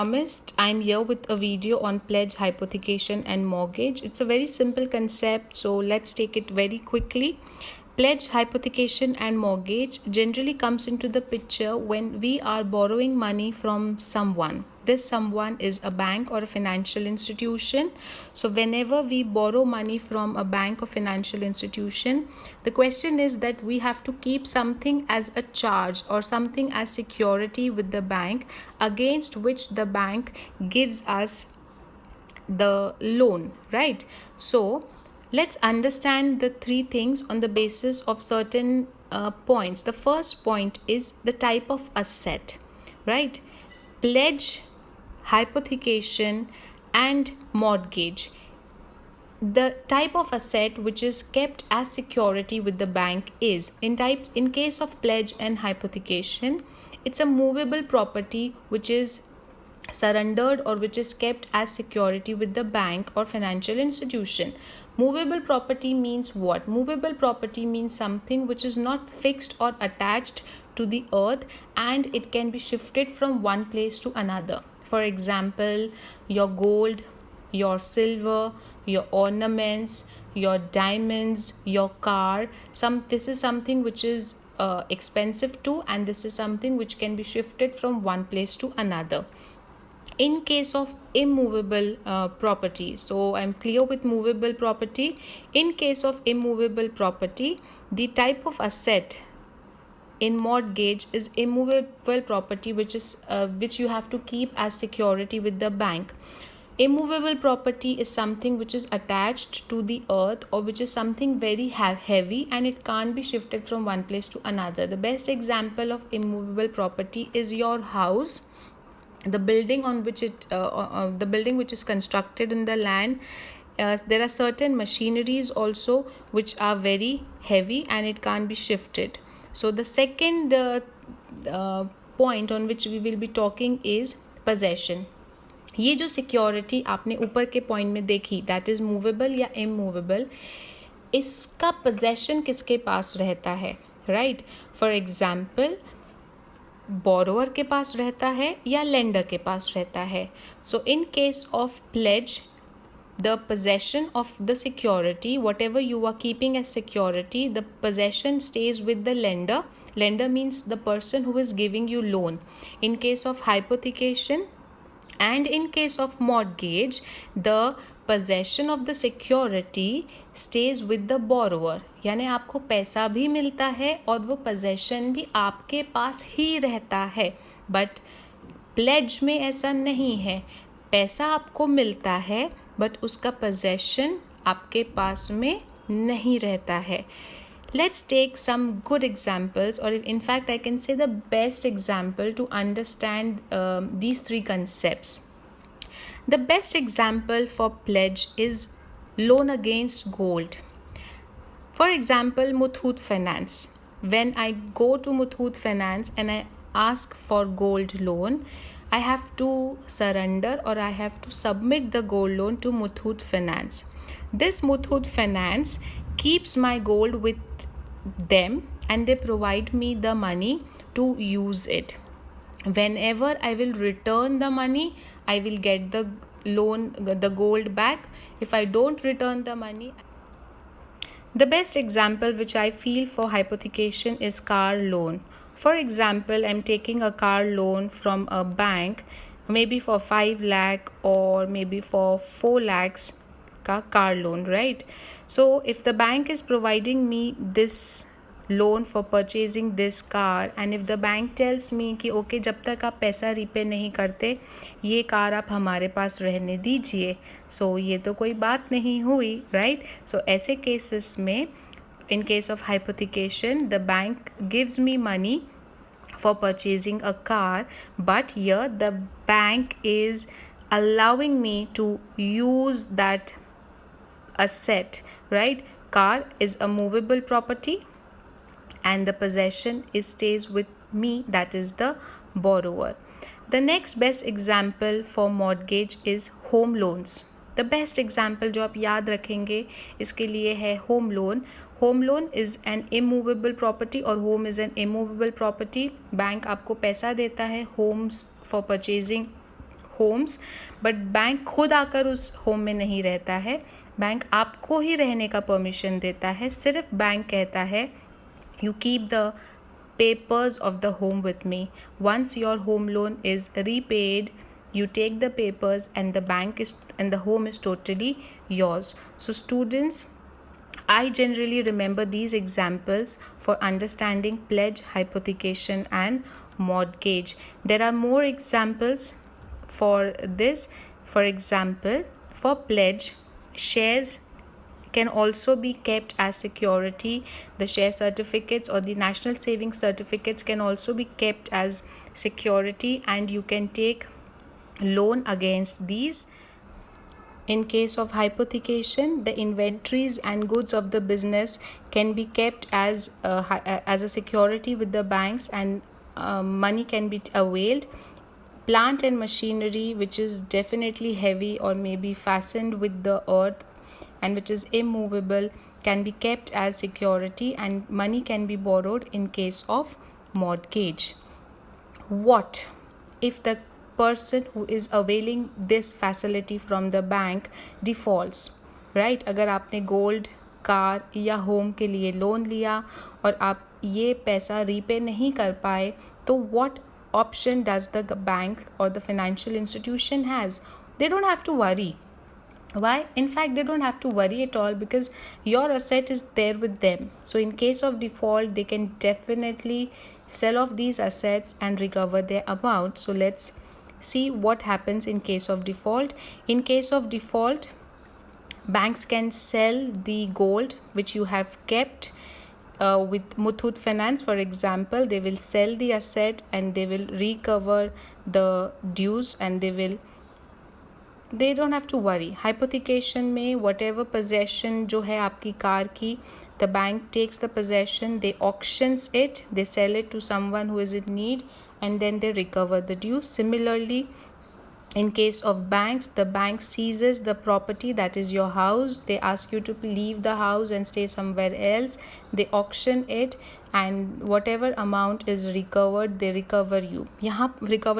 Promised, I'm here with a video on pledge, hypothecation, and mortgage. It's a very simple concept, so let's take it very quickly. Pledge, hypothecation, and mortgage generally comes into the picture when we are borrowing money from someone. This someone is a bank or a financial institution. So whenever we borrow money from a bank or financial institution, the question is that we have to keep something as a charge or something as security with the bank, against which the bank gives us the loan, right? So let's understand the three things on the basis of certain points. The first point is the type of asset, right? Pledge, hypothecation, and mortgage. The type of asset which is kept as security with the bank is, in case of pledge and hypothecation, it's a movable property which is surrendered or which is kept as security with the bank or financial institution. Movable property means what? Movable property means something which is not fixed or attached to the earth, and it can be shifted from one place to another. For example, your gold, your silver, your ornaments, your diamonds, your car. This is something which is expensive too, and this is something which can be shifted from one place to another. In case of immovable property, so I'm clear with movable property. In case of immovable property, the type of asset in mortgage is immovable property, which you have to keep as security with the bank. Immovable property is something which is attached to the earth or which is something very heavy, and it can't be shifted from one place to another. The best example of immovable property is your house, the building on which the building which is constructed in the land. There are certain machineries also which are very heavy and it can't be shifted. So the second point on which we will be talking is possession. ये जो security आपने ऊपर के point में देखी, that is movable या immovable, इसका possession किसके पास रहता है, राइट? फॉर एग्जाम्पल, बोरोअर के पास रहता है या लेंडर के पास रहता है. So in case of pledge, the possession of the security, whatever you are keeping as security, the possession stays with the lender. Lender means the person who is giving you loan. In case of hypothecation and in case of mortgage, the possession of the security stays with the borrower. यानी आपको पैसा भी मिलता है और वो possession भी आपके पास ही रहता है. बट प्लेज में ऐसा नहीं है. पैसा आपको मिलता है बट उसका पोजेशन आपके पास में नहीं रहता है. Let's take some good examples, or in fact I can say the best example to understand these three concepts. The best example for pledge is loan against gold. For example, Muthoot Finance. When I go to Muthoot Finance and I ask for gold loan, I have to surrender or I have to submit the gold loan to Muthoot Finance. This Muthoot Finance keeps my gold with them and they provide me the money to use it. Whenever I will return the money, I will get the gold back. If I don't return the money, the best example which I feel for hypothecation is car loan. For example, I'm taking a car loan from a bank, maybe for 5 lakh or maybe for 4 lakhs car loan, right? So if the bank is providing me this loan for purchasing this car, and if the bank tells me कि okay जब तक आप पैसा repay नहीं करते ये car आप हमारे पास रहने दीजिए, सो ये तो कोई बात नहीं हुई, राइट? सो ऐसे केसेस में, in case of hypothecation, the bank gives me money for purchasing a car, but here the bank is allowing me to use that asset, right? Car is a movable property and the possession stays with me, that is the borrower. The next best example for mortgage is home loans. The best example जो आप याद रखेंगे इसके लिए है home loan. Home loan is an immovable property और home is an immovable property. Bank आपको पैसा देता है homes for purchasing homes, but bank खुद आकर उस होम में नहीं रहता है, बैंक आपको ही रहने का परमिशन देता है। सिर्फ बैंक कहता है you keep the papers of the home with me. Once your home loan is repaid, you take the papers and the home is totally yours. So students, I generally remember these examples for understanding pledge, hypothecation and mortgage. There are more examples for this. For example, for pledge, shares can also be kept as security. The share certificates or the national savings certificates can also be kept as security, and you can take loan against these. In case of hypothecation, the inventories and goods of the business can be kept as a security with the banks, and money can be availed. Plant and machinery, which is definitely heavy or maybe fastened with the earth and which is immovable, can be kept as security, and money can be borrowed in case of mortgage. What if the person who is availing this facility from the bank defaults, right? अगर आपने gold, car या home के लिए loan लिया और आप ये पैसा रीपे नहीं कर पाए, तो what option does the bank or the financial institution has? They don't have to worry. Why? In fact, they don't have to worry at all because your asset is there with them. So in case of default, they can definitely sell off these assets and recover their amount. So let's see what happens in case of default. In case of default, banks can sell the gold which you have kept with Muthoot Finance, for example. They will sell the asset and they will recover the dues, and they don't have to worry. Hypothecation में whatever possession जो है आपकी car की, the bank takes the possession, they auctions it, they sell it to someone who is in need, and then they recover the dues. Similarly, in case of banks, the bank seizes the property, that is your house. They ask you to leave the house and stay somewhere else. They auction it, and whatever amount is recovered, they recover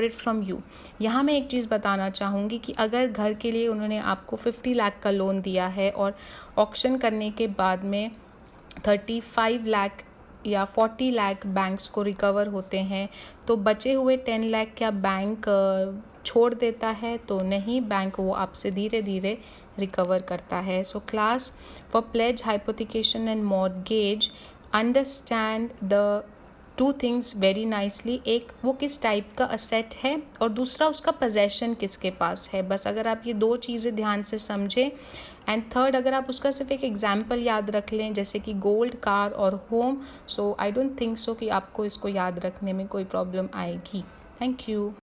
it from you. यहाँ मैं एक चीज़ बताना चाहूँगी कि अगर घर के लिए उन्होंने आपको 50 लाख का लोन दिया है और ऑक्शन करने के बाद में 35 लाख या 40 लाख बैंक्स को रिकवर होते हैं, तो बचे हुए 10 लाख क्या बैंक छोड़ देता है? तो नहीं, बैंक वो आपसे धीरे धीरे रिकवर करता है. So class, for pledge, hypothecation and mortgage, understand the two things very nicely. एक, वो किस टाइप का असेट है, और दूसरा उसका पोजेशन किसके पास है. बस अगर आप ये दो चीज़ें ध्यान से समझें, एंड थर्ड, अगर आप उसका सिर्फ एक एग्जाम्पल याद रख लें जैसे कि गोल्ड, कार और home, so I don't think so कि आपको इसको याद रखने में कोई प्रॉब्लम आएगी. Thank you.